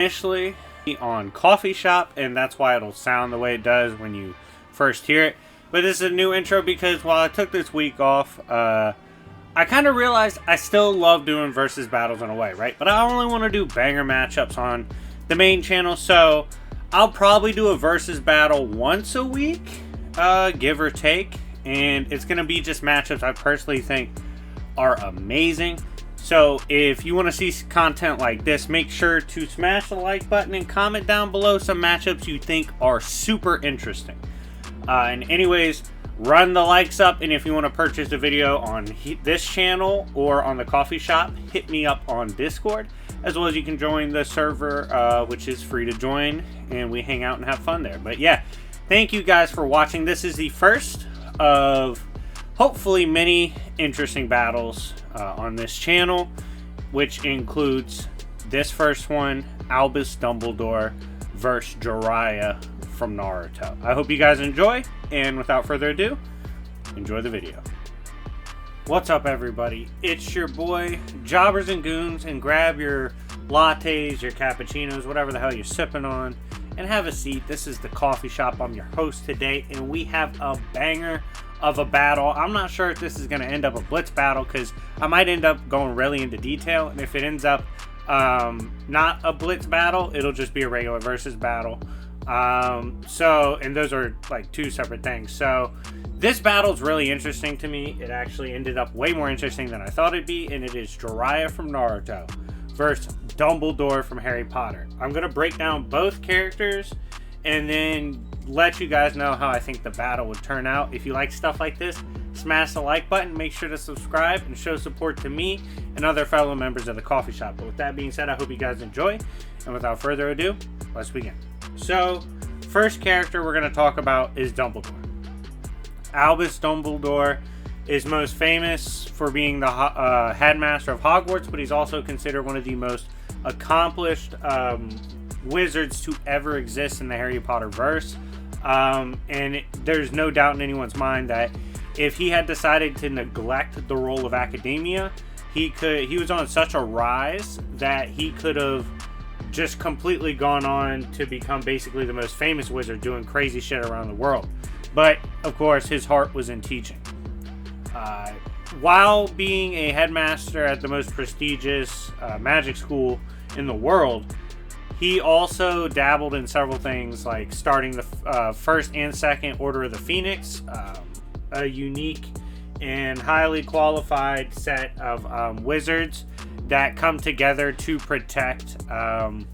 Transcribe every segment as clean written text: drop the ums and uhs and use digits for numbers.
initially on Coffee Shop, and that's why it'll sound the way it does when you first hear it. But this is a new intro because while I took this week off, I kind of realized I still love doing versus battles in a way, right? But I only want to do banger matchups on the main channel, so I'll probably do a versus battle once a week, give or take, and it's going to be just matchups I personally think are amazing. So if you want to see content like this, make sure to smash the like button and comment down below some matchups you think are super interesting. And anyways, run the likes up, and if you want to purchase a video on this channel or on the Coffee Shop, hit me up on Discord, as well as you can join the server, which is free to join, and we hang out and have fun there. But yeah, thank you guys for watching. This is the first of hopefully many interesting battles on this channel, which includes this first one, Albus Dumbledore versus Jiraiya from Naruto. I hope you guys enjoy, and without further ado, enjoy the video. What's up, everybody? It's your boy, Jobbers and Goons, and grab your lattes, your cappuccinos, whatever the hell you're sipping on, and have a seat. This is the Coffee Shop. I'm your host today, and we have a banger of a battle. I'm not sure if this is going to end up a blitz battle, because I might end up going really into detail, and if it ends up not a blitz battle, it'll just be a regular versus battle. And those are like two separate things. So this battle is really interesting to me. It actually ended up way more interesting than I thought it'd be, and it is Jiraiya from Naruto versus Dumbledore from Harry Potter. I'm going to break down both characters and then let you guys know how I think the battle would turn out. If you like stuff like this, smash the like button, make sure to subscribe, and show support to me and other fellow members of the Coffee Shop. But with that being said, I hope you guys enjoy, and without further ado, let's begin. So, first character we're going to talk about is Dumbledore. Albus Dumbledore is most famous for being the headmaster of Hogwarts, but he's also considered one of the most accomplished wizards to ever exist in the Harry Potter verse. There's no doubt in anyone's mind that if he had decided to neglect the role of academia, he was on such a rise that he could have just completely gone on to become basically the most famous wizard, doing crazy shit around the world. But of course, his heart was in teaching. While being a headmaster at the most prestigious magic school in the world, he also dabbled in several things, like starting the first and second Order of the Phoenix, a unique and highly qualified set of wizards that come together to protect the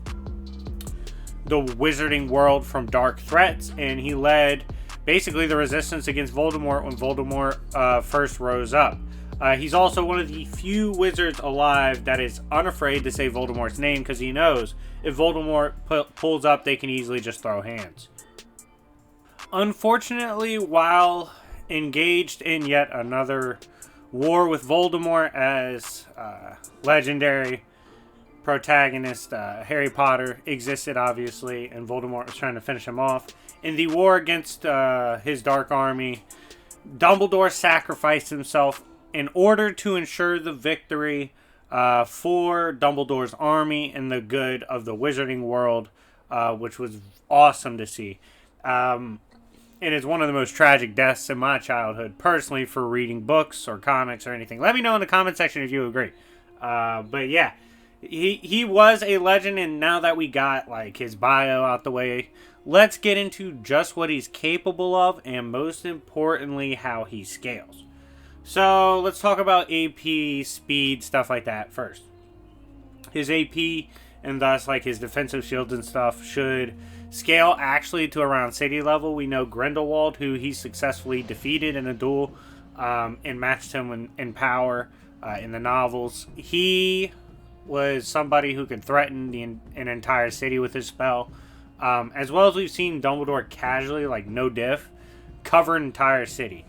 wizarding world from dark threats. And he led basically the resistance against Voldemort when Voldemort first rose up. He's also one of the few wizards alive that is unafraid to say Voldemort's name, because he knows if Voldemort pulls up, they can easily just throw hands. Unfortunately, while engaged in yet another war with Voldemort as legendary protagonist Harry Potter existed, obviously, and Voldemort was trying to finish him off. In the war against his Dark Army, Dumbledore sacrificed himself in order to ensure the victory for Dumbledore's army and the good of the wizarding world, which was awesome to see. It is one of the most tragic deaths in my childhood, personally, for reading books or comics or anything. Let me know in the comment section if you agree. But yeah, he was a legend, and now that we got like his bio out the way, let's get into just what he's capable of, and most importantly, how he scales. So let's talk about AP, speed, stuff like that first. His AP, and thus like his defensive shields and stuff, should scale actually to around city level. We know Grindelwald, who he successfully defeated in a duel and matched him in power in the novels. He was somebody who could threaten an entire city with his spell. As well as we've seen Dumbledore casually, like no diff, cover an entire city.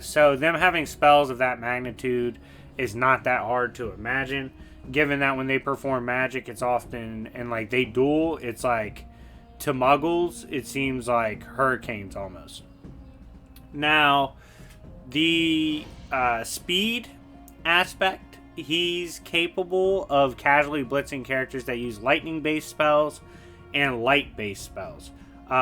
So them having spells of that magnitude is not that hard to imagine, given that when they perform magic, it's often, and like they duel, it's like, to muggles, it seems like hurricanes almost. Now, the speed aspect he's capable of casually blitzing characters that use lightning-based spells and light-based spells.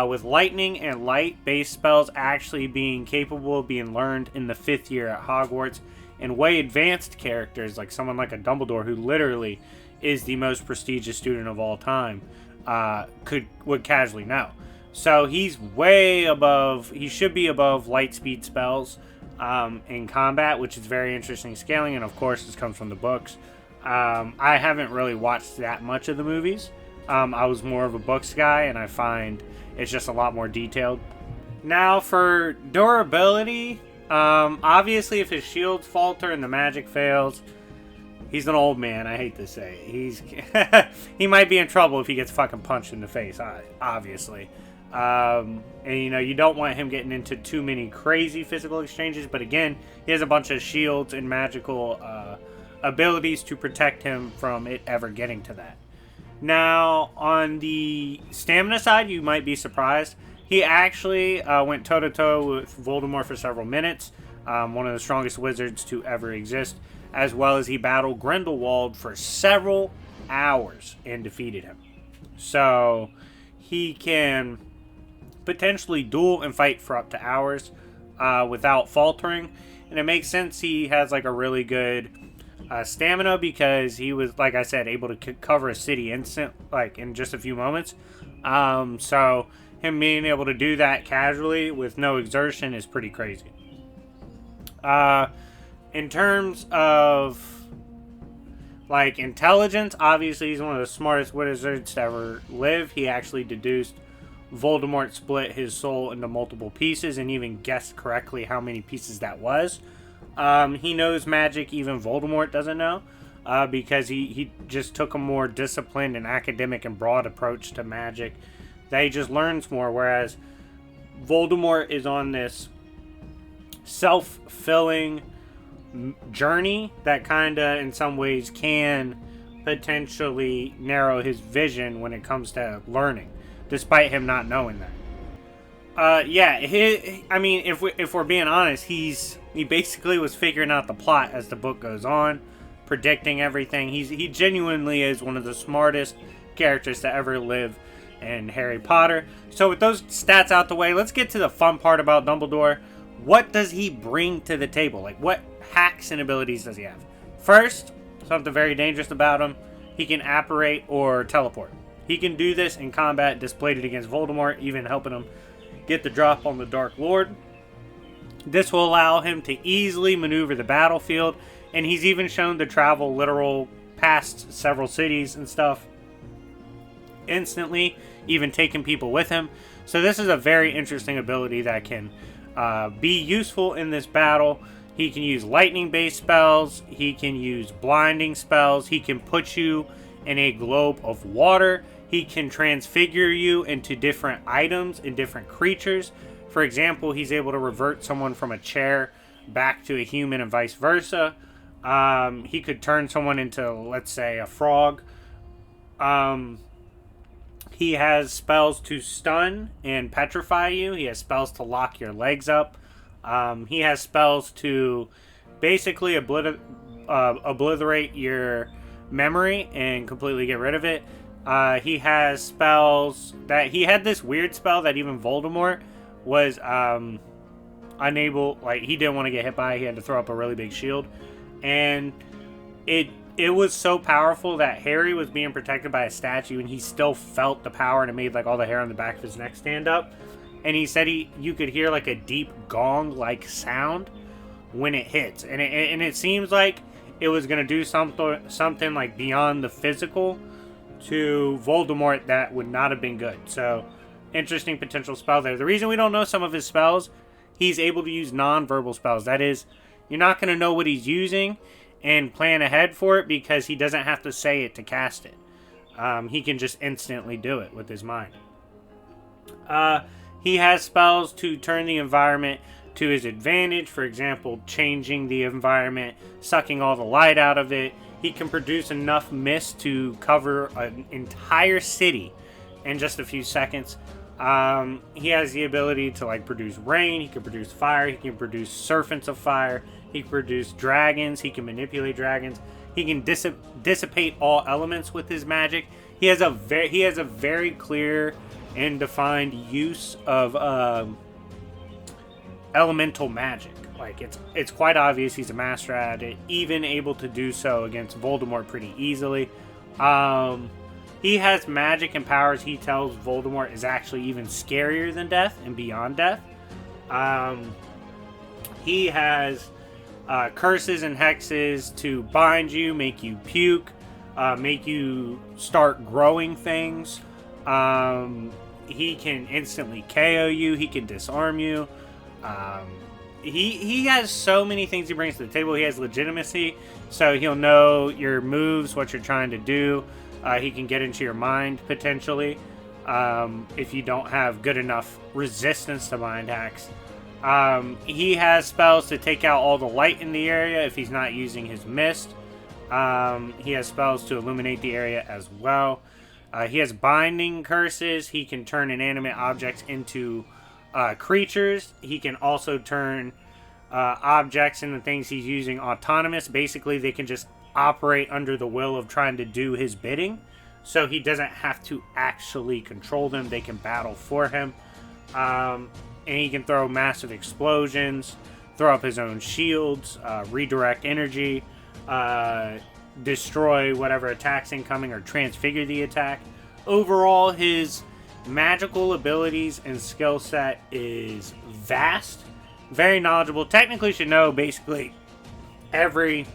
With lightning and light-based spells actually being capable of being learned in the 5th year at Hogwarts, and way advanced characters like someone like a Dumbledore, who literally is the most prestigious student of all time, would casually know. So he's way above. He should be above light speed spells in combat, which is very interesting scaling. And of course, this comes from the books. I haven't really watched that much of the movies. I was more of a books guy, and I find it's just a lot more detailed. Now for durability, obviously if his shields falter and the magic fails, he's an old man. I hate to say it. He might be in trouble if he gets fucking punched in the face, obviously. And you don't want him getting into too many crazy physical exchanges, but again, he has a bunch of shields and magical abilities to protect him from it ever getting to that. Now, on the stamina side, you might be surprised. He actually went toe-to-toe with Voldemort for several minutes, one of the strongest wizards to ever exist, as well as he battled Grindelwald for several hours and defeated him. So, he can potentially duel and fight for up to hours without faltering, and it makes sense he has like a really good stamina, because he was, like I said, able to cover a city in just a few moments. So him being able to do that casually with no exertion is pretty crazy. In terms of like intelligence, obviously he's one of the smartest wizards to ever live. He actually deduced Voldemort split his soul into multiple pieces and even guessed correctly how many pieces that was. He knows magic even Voldemort doesn't know, because he just took a more disciplined and academic and broad approach to magic that he just learns more, whereas Voldemort is on this self-fulfilling journey that kind of in some ways can potentially narrow his vision when it comes to learning, despite him not knowing that. If we're being honest, he basically was figuring out the plot as the book goes on, predicting everything. He genuinely is one of the smartest characters to ever live in Harry Potter. So with those stats out the way, let's get to the fun part about Dumbledore. What does he bring to the table? Like, what hacks and abilities does he have? First, something very dangerous about him, he can apparate or teleport. He can do this in combat, displayed it against Voldemort, even helping him get the drop on the Dark Lord. This will allow him to easily maneuver the battlefield, and he's even shown to travel literal past several cities and stuff instantly, even taking people with him. So this is a very interesting ability that can be useful in this battle. He can use lightning-based spells. He can use blinding spells. He can put you in a globe of water. He can transfigure you into different items and different creatures. For example, he's able to revert someone from a chair back to a human and vice versa. He could turn someone into, let's say, a frog. He has spells to stun and petrify you. He has spells to lock your legs up. He has spells to basically obliterate your memory and completely get rid of it. He has spells that he had this weird spell that even Voldemort was unable, like he didn't want to get hit by. He had to throw up a really big shield, and it was so powerful that Harry was being protected by a statue, and he still felt the power, and it made like all the hair on the back of his neck stand up. And he said you could hear like a deep gong like sound when it hits, and it seems like it was gonna do something like beyond the physical to Voldemort that would not have been good. So interesting potential spell there. The reason we don't know some of his spells, he's able to use non-verbal spells. That is, you're not going to know what he's using and plan ahead for it because he doesn't have to say it to cast it. He can just instantly do it with his mind. He has spells to turn the environment to his advantage. For example, changing the environment, sucking all the light out of it. He can produce enough mist to cover an entire city in just a few seconds. He has the ability to like produce rain. He can produce fire. He can produce serpents of fire. He can produce dragons. He can manipulate dragons. He can dissipate all elements with his magic. He has a very clear and defined use of elemental magic. Like it's quite obvious he's a master at it, even able to do so against Voldemort pretty easily. He has magic and powers he tells Voldemort is actually even scarier than death and beyond death. He has curses and hexes to bind you, make you puke, make you start growing things. He can instantly KO you. He can disarm you. He has so many things he brings to the table. He has legitimacy, so he'll know your moves, what you're trying to do. He can get into your mind, potentially, if you don't have good enough resistance to mind hacks. He has spells to take out all the light in the area if he's not using his mist. He has spells to illuminate the area as well. He has binding curses. He can turn inanimate objects into creatures. He can also turn objects into things he's using autonomous. Basically, they can just operate under the will of trying to do his bidding. So he doesn't have to actually control them. They can battle for him. And he can throw massive explosions, throw up his own shields, redirect energy, destroy whatever attack's incoming, or transfigure the attack. Overall, his magical abilities and skill set is vast, very knowledgeable. Technically should know basically every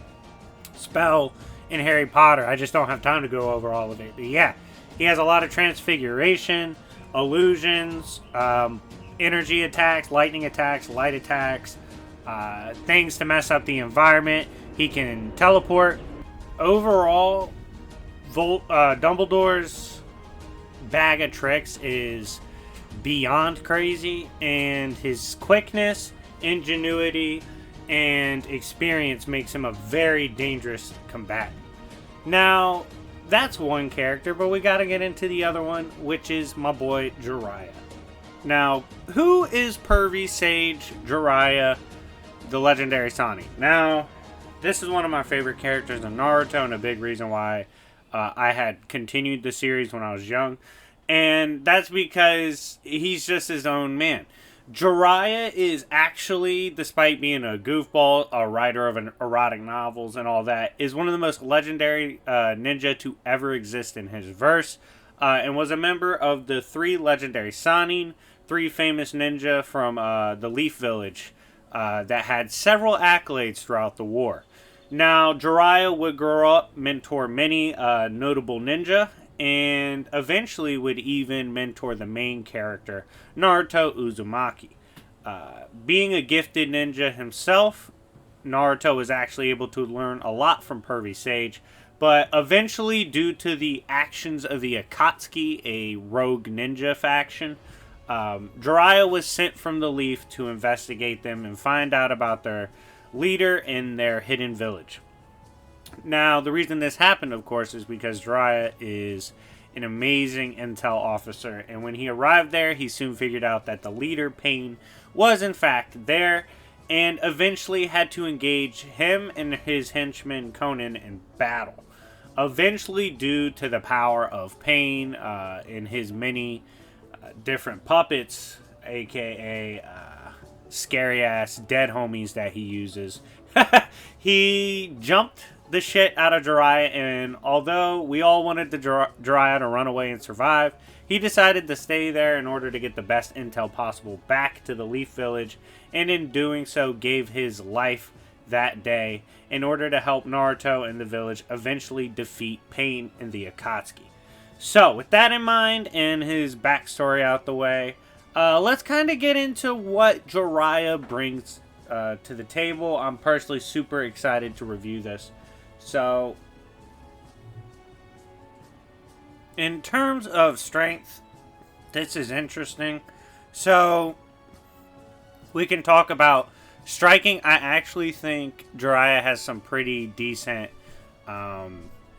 spell in Harry Potter. I just don't have time to go over all of it. But yeah, he has a lot of transfiguration, illusions, energy attacks, lightning attacks, light attacks, things to mess up the environment. He can teleport. Overall, Dumbledore's bag of tricks is beyond crazy, and his quickness, ingenuity, and experience makes him a very dangerous combatant. Now, that's one character, but we gotta get into the other one, which is my boy Jiraiya. Now, who is Pervy Sage Jiraiya, the legendary Sannin? Now, this is one of my favorite characters in Naruto, and a big reason why I had continued the series when I was young. And that's because he's just his own man. Jiraiya is actually, despite being a goofball, a writer of erotic novels and all that, is one of the most legendary ninja to ever exist in his verse, and was a member of the 3 legendary Sannin, 3 famous ninja from the Leaf Village that had several accolades throughout the war. Now, Jiraiya would grow up, mentor many notable ninja, and eventually would even mentor the main character, Naruto Uzumaki. Being a gifted ninja himself, Naruto was actually able to learn a lot from Pervy Sage, but eventually, due to the actions of the Akatsuki, a rogue ninja faction, Jiraiya was sent from the Leaf to investigate them and find out about their leader in their hidden village. Now, the reason this happened, of course, is because Jiraiya is an amazing intel officer, and when he arrived there, he soon figured out that the leader, Pain, was in fact there, and eventually had to engage him and his henchman, Conan, in battle. Eventually, due to the power of Pain and his many different puppets, aka scary-ass dead homies that he uses, he jumped the shit out of Jiraiya, and although we all wanted the Jiraiya to run away and survive, he decided to stay there in order to get the best intel possible back to the Leaf Village, and in doing so gave his life that day in order to help Naruto and the village eventually defeat Pain and the Akatsuki. So, with that in mind and his backstory out the way, let's kind of get into what Jiraiya brings to the table. I'm personally super excited to review this. So, in terms of strength, this is interesting. So, we can talk about striking. I actually think Jiraiya has some pretty decent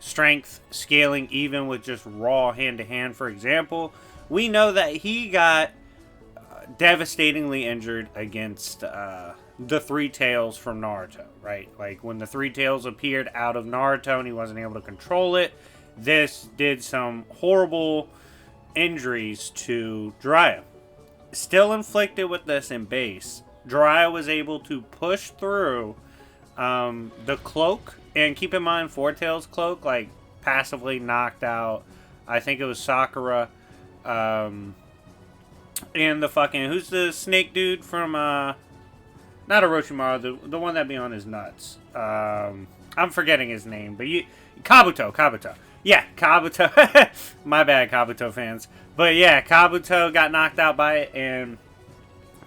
strength scaling, even with just raw hand-to-hand. For example, we know that he got devastatingly injured against the Three Tails from Naruto, right? Like when the Three Tails appeared out of Naruto and he wasn't able to control it, this did some horrible injuries to Jiraiya. Still inflicted with this in base, Jiraiya was able to push through the cloak, and keep in mind Four Tails cloak like passively knocked out, I think it was Sakura, and the fucking, who's the snake dude from not Orochimaru, the one that be on his nuts. I'm forgetting his name, but Kabuto. Yeah, Kabuto. My bad, Kabuto fans. But yeah, Kabuto got knocked out by it, and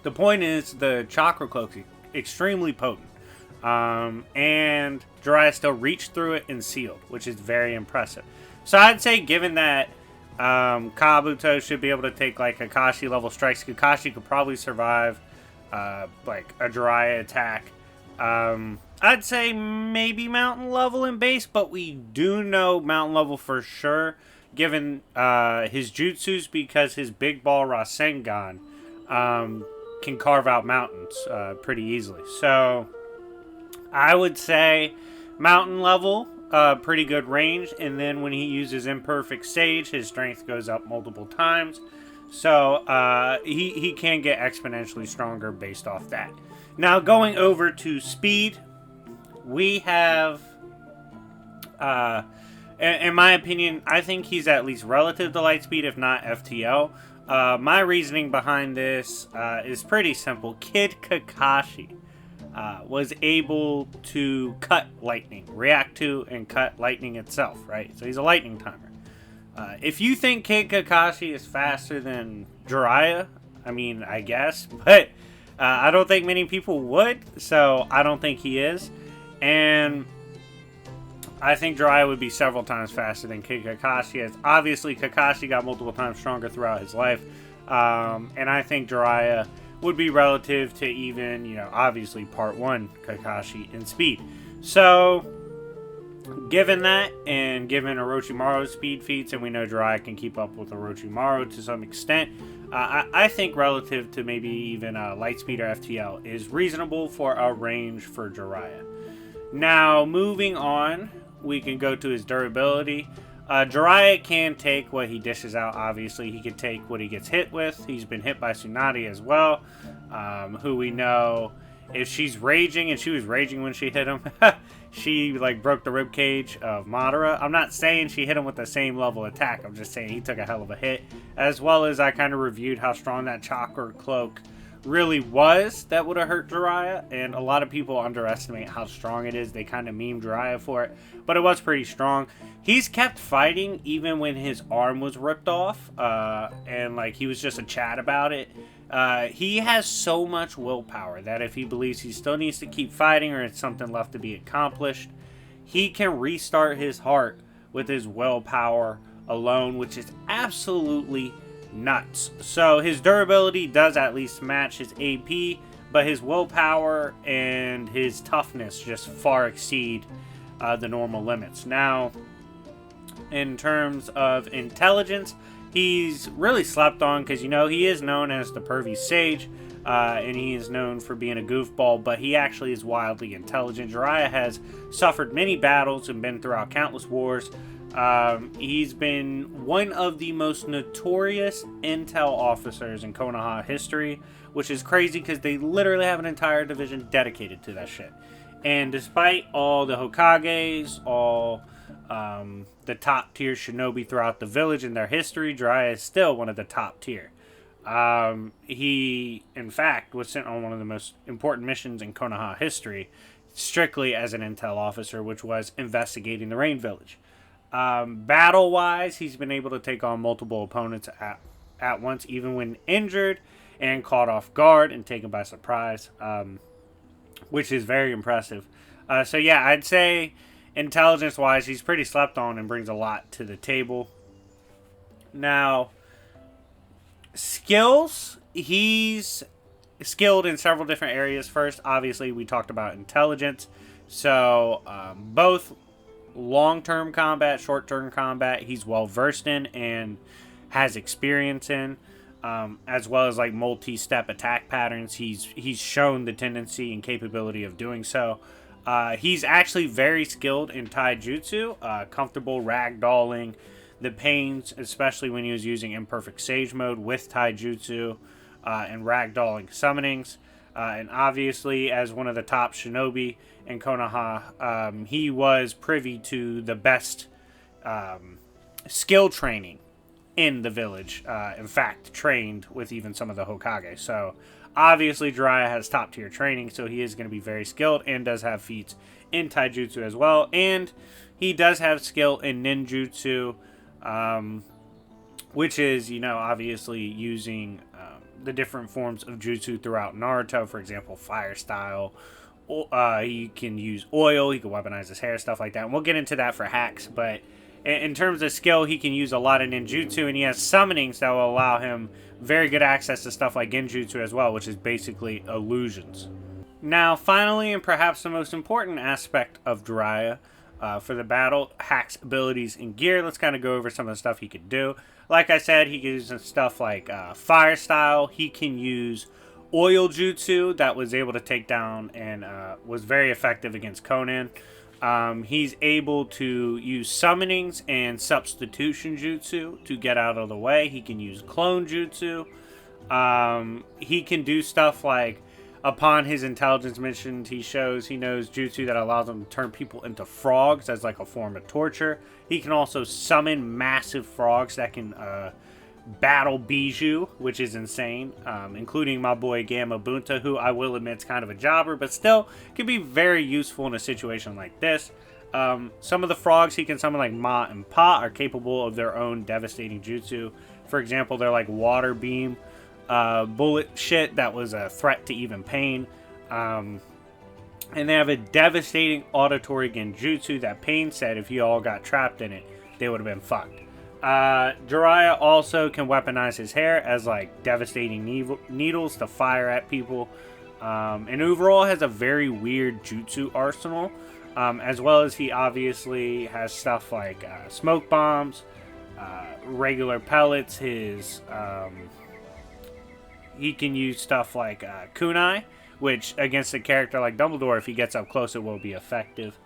the point is the chakra cloak's extremely potent. And Jiraiya still reached through it and sealed, which is very impressive. So I'd say, given that Kabuto should be able to take like Kakashi level strikes, Kakashi could probably survive like a Jiraiya attack. I'd say maybe mountain level in base, but we do know mountain level for sure, given his jutsus, because his big ball Rasengan can carve out mountains pretty easily. So I would say mountain level, pretty good range, and then when he uses imperfect sage, his strength goes up multiple times. So he can get exponentially stronger based off that. Now going over to speed, we have, in my opinion, I think he's at least relative to light speed, if not FTL. My reasoning behind this is pretty simple. Kid Kakashi was able to cut lightning, react to and cut lightning itself, right? So he's a lightning timer. If you think Kid Kakashi is faster than Jiraiya, I mean, I guess, but I don't think many people would, so I don't think he is. And I think Jiraiya would be several times faster than Kid Kakashi, as obviously Kakashi got multiple times stronger throughout his life. And I think Jiraiya would be relative to even, you know, obviously part 1 Kakashi in speed. So, given that, and given Orochimaru's speed feats, and we know Jiraiya can keep up with Orochimaru to some extent, I think relative to maybe even light speed or FTL is reasonable for a range for Jiraiya. Now, moving on, we can go to his durability. Jiraiya can take what he dishes out, obviously. He can take what he gets hit with. He's been hit by Tsunade as well, who we know, if she's raging, and she was raging when she hit him, she like broke the ribcage of Madara. I'm not saying she hit him with the same level attack, I'm just saying he took a hell of a hit, as well as I kind of reviewed how strong that chakra cloak really was that would have hurt Jiraiya, and a lot of people underestimate how strong it is. They kind of meme Jiraiya for it, but it was pretty strong. He's kept fighting even when his arm was ripped off, and like he was just a chat about it. He has so much willpower that if he believes he still needs to keep fighting or it's something left to be accomplished, he can restart his heart with his willpower alone, which is absolutely nuts. So his durability does at least match his AP, but his willpower and his toughness just far exceed the normal limits. Now, in terms of intelligence, he's really slept on because, you know, he is known as the pervy sage, and he is known for being a goofball, but he actually is wildly intelligent. Jiraiya has suffered many battles and been throughout countless wars. He's been one of the most notorious intel officers in Konoha history, which is crazy because they literally have an entire division dedicated to that shit. And despite all the Hokages, all the top tier shinobi throughout the village in their history, Jiraiya is still one of the top tier. He, in fact, was sent on one of the most important missions in Konoha history, strictly as an intel officer, which was investigating the Rain Village. Battle-wise, he's been able to take on multiple opponents at once, even when injured and caught off guard and taken by surprise, which is very impressive. So yeah, I'd say intelligence-wise, he's pretty slept on and brings a lot to the table. Now, skills, he's skilled in several different areas. First, obviously, we talked about intelligence. So, both long-term combat, short-term combat, he's well-versed in and has experience in. as well as like multi-step attack patterns. He's shown the tendency and capability of doing so. He's actually very skilled in taijutsu, comfortable ragdolling the pains, especially when he was using imperfect sage mode with taijutsu and ragdolling summonings. And obviously, as one of the top shinobi in Konoha, he was privy to the best skill training in the village. In fact, trained with even some of the Hokage. So obviously Jiraiya has top tier training, so he is going to be very skilled and does have feats in taijutsu as well. And he does have skill in ninjutsu, which is, obviously using the different forms of jutsu throughout Naruto. For example, fire style. He can use oil, he can weaponize his hair, stuff like that. And we'll get into that for hacks, but in terms of skill, he can use a lot of ninjutsu, and he has summonings that will allow him very good access to stuff like genjutsu as well, which is basically illusions. Now, finally, and perhaps the most important aspect of Jiraiya for the battle, hacks, abilities, and gear. Let's kind of go over some of the stuff he could do. Like I said, he can use stuff like fire style. He can use oil jutsu that was able to take down and was very effective against Conan. He's able to use summonings and substitution jutsu to get out of the way. He can use clone jutsu. He can do stuff like, upon his intelligence missions, he shows he knows jutsu that allows him to turn people into frogs as like a form of torture. He can also summon massive frogs that can battle Bijou, which is insane, including my boy Gamma Bunta, who I will admit is kind of a jobber, but still can be very useful in a situation like this. Some of the frogs he can summon, like Ma and Pa, are capable of their own devastating jutsu. For example, they're like water beam bullet shit that was a threat to even Pain. And they have a devastating auditory genjutsu that Pain said if you all got trapped in it, they would have been fucked. Jiraiya also can weaponize his hair as like devastating needles to fire at people, and overall has a very weird jutsu arsenal, as well as he obviously has stuff like smoke bombs, regular pellets. He can use stuff like kunai, which against a character like Dumbledore, if he gets up close, it will be effective.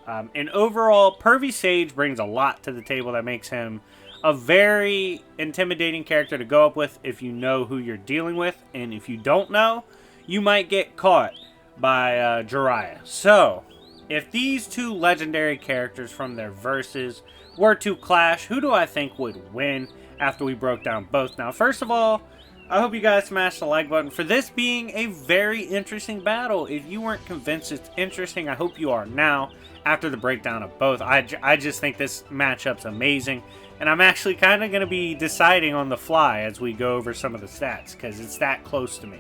And overall, Pervy Sage brings a lot to the table that makes him a very intimidating character to go up with if you know who you're dealing with. And if you don't know, you might get caught by Jiraiya. So, if these two legendary characters from their verses were to clash, who do I think would win after we broke down both? Now, first of all, I hope you guys smash the like button for this being a very interesting battle. If you weren't convinced it's interesting, I hope you are now after the breakdown of both. I just think this matchup's amazing. And I'm actually kind of going to be deciding on the fly as we go over some of the stats, because it's that close to me.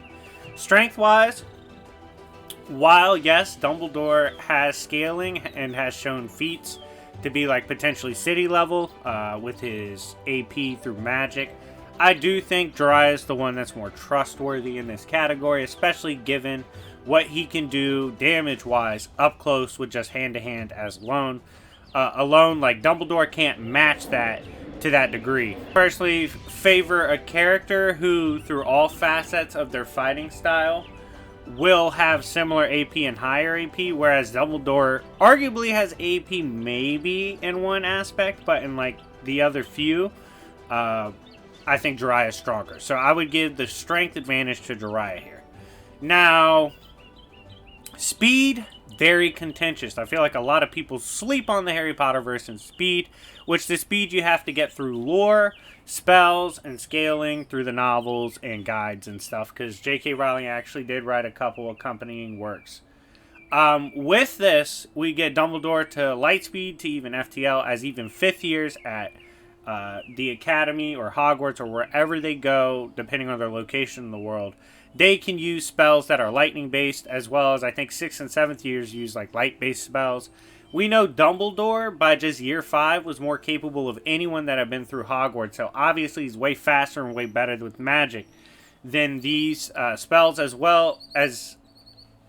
Strength-wise, while, yes, Dumbledore has scaling and has shown feats to be like potentially city level with his AP through magic, I do think Jiraiya is the one that's more trustworthy in this category, especially given what he can do damage-wise up close with just hand-to-hand as alone. Like Dumbledore can't match that to that degree. Personally, favor a character who, through all facets of their fighting style, will have similar AP and higher AP, whereas Dumbledore arguably has AP maybe in one aspect, but in like the other few, I think Jiraiya is stronger. So I would give the strength advantage to Jiraiya here. Now, speed, very contentious. I feel like a lot of people sleep on the Harry Potter verse in speed, which the speed you have to get through lore, spells, and scaling through the novels and guides and stuff, because J.K. Rowling actually did write a couple accompanying works. With this, we get Dumbledore to light speed to even FTL as even 5th years at the Academy or Hogwarts or wherever they go, depending on their location in the world. They can use spells that are lightning based, as well as I think 6th and 7th years use like light based spells. We know Dumbledore by just year 5 was more capable of anyone that had been through Hogwarts, so obviously he's way faster and way better with magic than these spells, as well as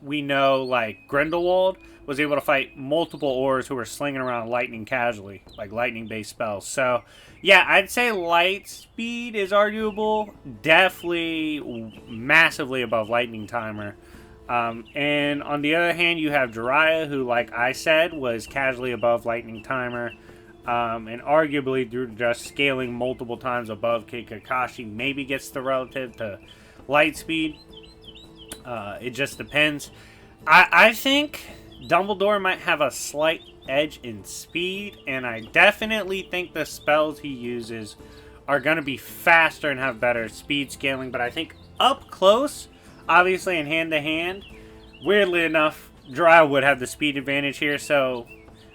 we know, like, Grindelwald was able to fight multiple Aurors who were slinging around lightning casually, like lightning-based spells. So, yeah, I'd say light speed is arguable. Definitely massively above lightning timer. And on the other hand, you have Jiraiya, who, like I said, was casually above lightning timer. And arguably, through just scaling multiple times above Kid Kakashi, maybe gets the relative to light speed. It just depends. I think Dumbledore might have a slight edge in speed, and I definitely think the spells he uses are going to be faster and have better speed scaling. But I think up close, obviously in hand-to-hand, weirdly enough, Jiraiya would have the speed advantage here. So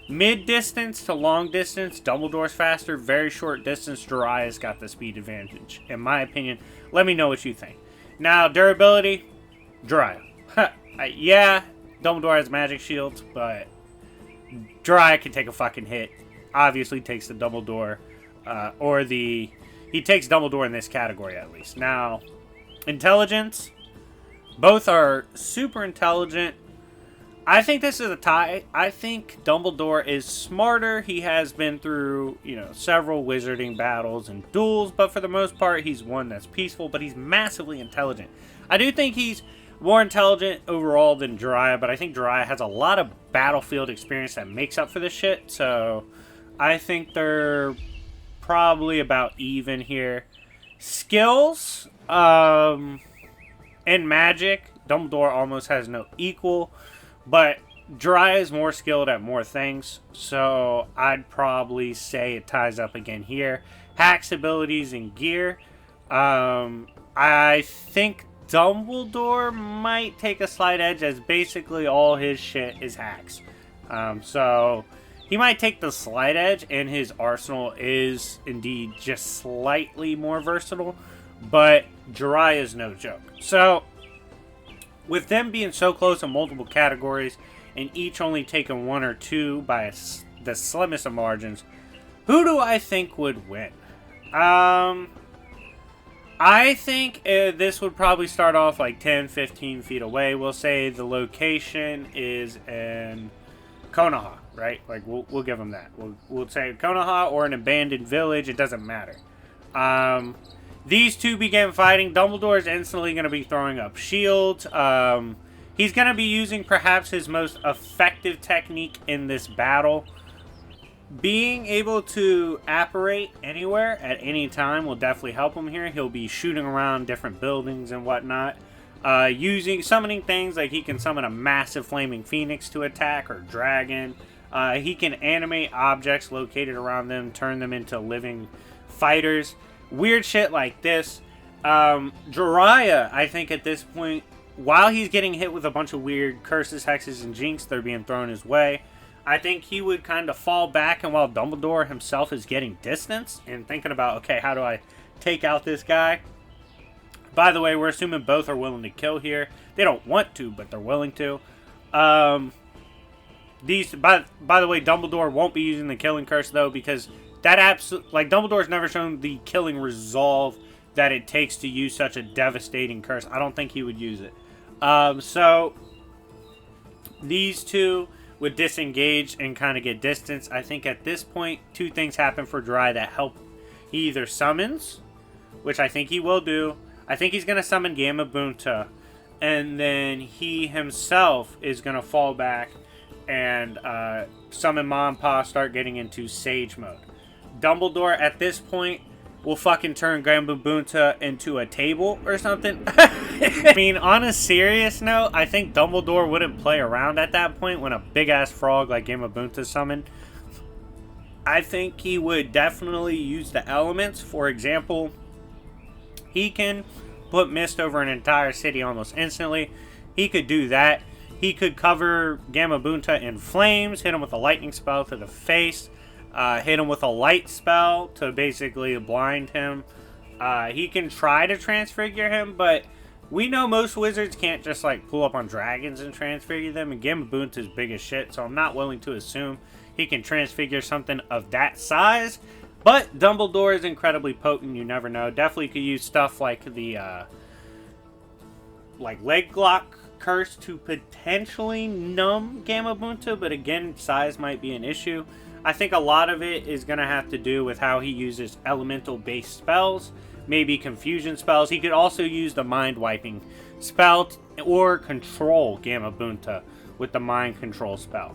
mid-distance to long-distance, Dumbledore's faster. Very short distance, Jiraiya's got the speed advantage, in my opinion. Let me know what you think. Now, durability, Jiraiya. Yeah, Dumbledore has magic shields, but Jiraiya can take a fucking hit. Obviously takes the Dumbledore, he takes Dumbledore in this category at least. Now, intelligence, both are super intelligent. I think this is a tie. I think Dumbledore is smarter. He has been through, several wizarding battles and duels, but for the most part, he's one that's peaceful, but he's massively intelligent. I do think he's more intelligent overall than Jiraiya, but I think Jiraiya has a lot of battlefield experience that makes up for this shit, so I think they're probably about even here. Skills, and magic, Dumbledore almost has no equal, but Jiraiya is more skilled at more things, so I'd probably say it ties up again here. Hacks, abilities, and gear. I think Dumbledore might take a slight edge, as basically all his shit is hacks. So he might take the slight edge, and his arsenal is indeed just slightly more versatile, but Jiraiya is no joke. So with them being so close in multiple categories, and each only taking one or two by the slimmest of margins, who do I think would win? I think this would probably start off like 10, 15 feet away. We'll say the location is in Konoha, right? Like, we'll give them that. We'll say Konoha or an abandoned village. It doesn't matter. These two began fighting. Dumbledore is instantly going to be throwing up shields. He's going to be using perhaps his most effective technique in this battle. Being able to apparate anywhere at any time will definitely help him here. He'll be shooting around different buildings and whatnot. Summoning things like he can summon a massive flaming phoenix to attack, or dragon. He can animate objects located around them, turn them into living fighters. Weird shit like this. Jiraiya, I think at this point, while he's getting hit with a bunch of weird curses, hexes, and jinx that are being thrown his way, I think he would kind of fall back, and while Dumbledore himself is getting distance and thinking about, okay, how do I take out this guy? By the way, we're assuming both are willing to kill here. They don't want to, but they're willing to. By the way, Dumbledore won't be using the killing curse, though, because Dumbledore's never shown the killing resolve that it takes to use such a devastating curse. I don't think he would use it. So these two would disengage and kind of get distance. I think at this point, two things happen for Jiraiya that help. He either summons, which I think he will do. I think he's going to summon Gamabunta, and then he himself is going to fall back and summon Ma and Pa, start getting into Sage mode. Dumbledore at this point will fucking turn Gamabunta into a table or something. I mean, on a serious note, I think Dumbledore wouldn't play around at that point when a big-ass frog like Gamabunta summoned. I think he would definitely use the elements. For example, he can put mist over an entire city almost instantly. He could do that. He could cover Gamabunta in flames, hit him with a lightning spell to the face, hit him with a light spell to basically blind him. He can try to transfigure him, but we know most wizards can't just like pull up on dragons and transfigure them, and Gamabunta's big as shit, so I'm not willing to assume he can transfigure something of that size. But Dumbledore is incredibly potent, you never know. Definitely could use stuff like the leg lock curse to potentially numb Gamabunta, but again, size might be an issue. I think a lot of it is going to have to do with how he uses elemental-based spells, maybe confusion spells. He could also use the mind-wiping spell or control Gamabunta with the mind control spell.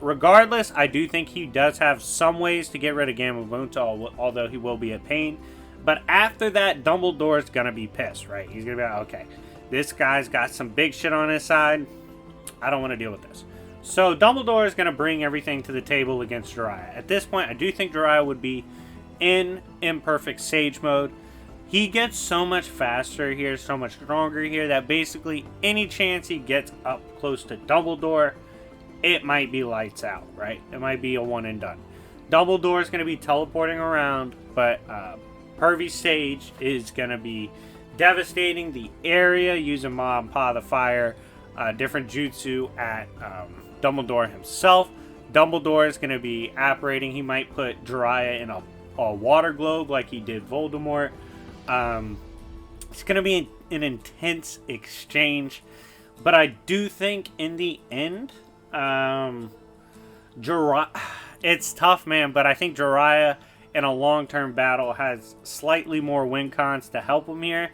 Regardless, I do think he does have some ways to get rid of Gamabunta, although he will be a pain. But after that, Dumbledore's going to be pissed, right? He's going to be like, okay, this guy's got some big shit on his side. I don't want to deal with this. So Dumbledore is going to bring everything to the table against Jiraiya. At this point, I do think Jiraiya would be in imperfect sage mode. He gets so much faster here, so much stronger here, that basically any chance he gets up close to Dumbledore, it might be lights out, right? It might be a one and done. Dumbledore is going to be teleporting around, but Pervy Sage is going to be devastating the area using Ma and Pa the Fire, different jutsu at Dumbledore himself. Dumbledore is going to be apparating. He might put Jiraiya in a water globe like he did Voldemort. It's going to be an intense exchange, but I do think in the end, Jiraiya, it's tough, man, but I think Jiraiya in a long-term battle has slightly more win cons to help him here.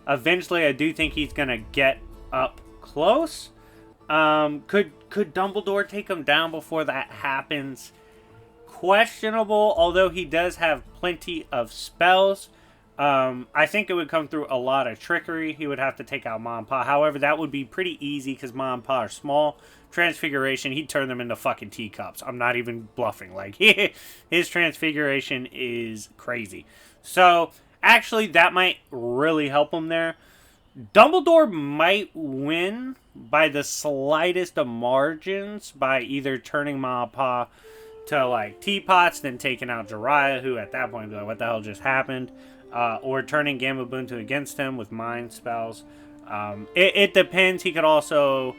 Eventually, I do think he's going to get up close. Could Dumbledore take him down before that happens? Questionable, although he does have plenty of spells. I think it would come through a lot of trickery. He would have to take out Ma and Pa. However, that would be pretty easy because Ma and Pa are small. Transfiguration, he'd turn them into fucking teacups. I'm not even bluffing. Like, his transfiguration is crazy. So, actually, that might really help him there. Dumbledore might win by the slightest of margins by either turning Ma and Pa to, like, teapots, then taking out Jiraiya, who at that point would be like, what the hell just happened? Or turning Gamabunta against him with mind spells. It depends. He could also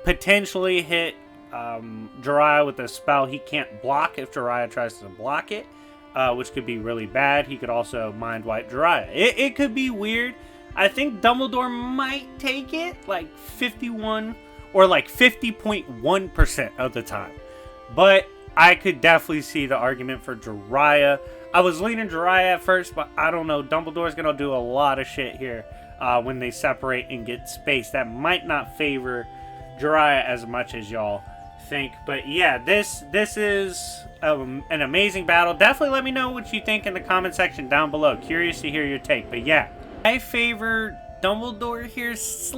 potentially hit Jiraiya with a spell he can't block if Jiraiya tries to block it, which could be really bad. He could also mind wipe Jiraiya. It could be weird. I think Dumbledore might take it like 51 or like 50.1% of the time. But I could definitely see the argument for Jiraiya. I was leaning Jiraiya at first, but I don't know. Dumbledore's going to do a lot of shit here when they separate and get space. That might not favor Jiraiya as much as y'all think. But yeah, this is an amazing battle. Definitely let me know what you think in the comment section down below. Curious to hear your take. But yeah, I favor Dumbledore here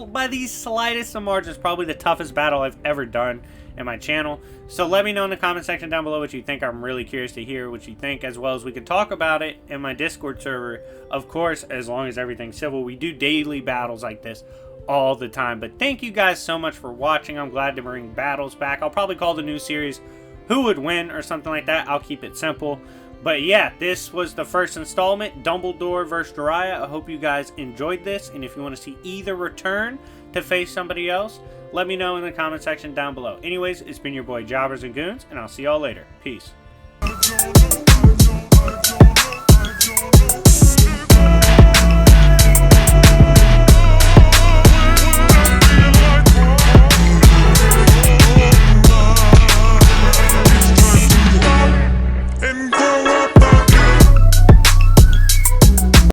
by the slightest of margins. Probably the toughest battle I've ever done in my channel. So let me know in the comment section down below what you think. I'm really curious to hear what you think, as well as we can talk about it in my Discord server. Of course, as long as everything's civil. We do daily battles like this all the time. But thank you guys so much for watching. I'm glad to bring battles back. I'll probably call the new series Who Would Win or something like that. I'll keep it simple. But yeah, this was the first installment, Dumbledore vs. Jiraiya. I hope you guys enjoyed this, and if you want to see either return to face somebody else, let me know in the comment section down below. Anyways, it's been your boy Jobbers and Goons, and I'll see y'all later. Peace.